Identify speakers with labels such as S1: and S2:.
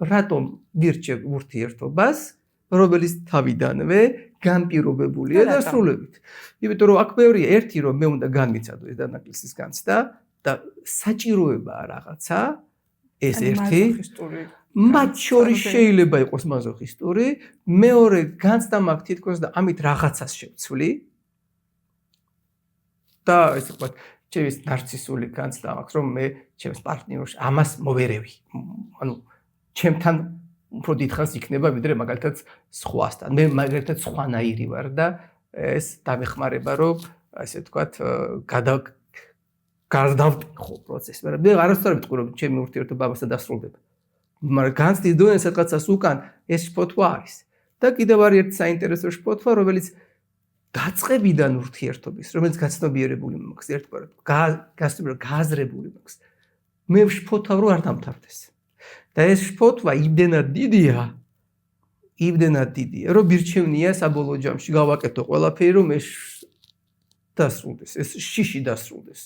S1: რატომ ვირჩევ ურთიერთობას, რომელიც თავიდანვე განპირობებულია დასრულებით. იმიტომ რომ აქ ბევრია ერთი რომ მე უნდა განვიცადო ეს დანაკლისის განცდა და საჭიროებაა რაღაცა ეს ერთი მათ შორის შეიძლება იყოს მაზოხისტური, მეორე განცდა მაქვს თითქოს და ამით რაღაცას შევცვლი და ესე ვთქვათ, ჩემს ნარცისული განცდა მაქვს, რომ მე ჩემს პარტნიორს ამას მოვერევი. ანუ ჩემთან უფრო დიდხანს იქნება, ვიდრე მაგალითად სხვასთან. მე მაგალითად სხვანაირი ვარ და ეს დამეხმარება, რომ ასე ვთქვათ, გადავტეხო პროცესს. მაგრამ მე არასდროს ვიტყვი, რომ ჩემი ურთიერთობა ამასთან დასრულდება. მაგრამ განცდის დონე სადღაცას უკან ეს შფოთვა არის. და კიდევ არის ერთი საინტერესო შფოთვა, რომელიც დაწყებიდან ურთიერთობის, რომელიც გაცნობიერებული მაქვს ერთგვარად, გააზრებული მაქვს. მე შფოთავ რომ არ დამთავრდეს. და ეს შფოთვა იმდენად დიდია, რომ მირჩევნია საბოლოო ჯამში გავაკეთო ყველაფერი, რომ ეს დასრულდეს, ეს შიში დასრულდეს.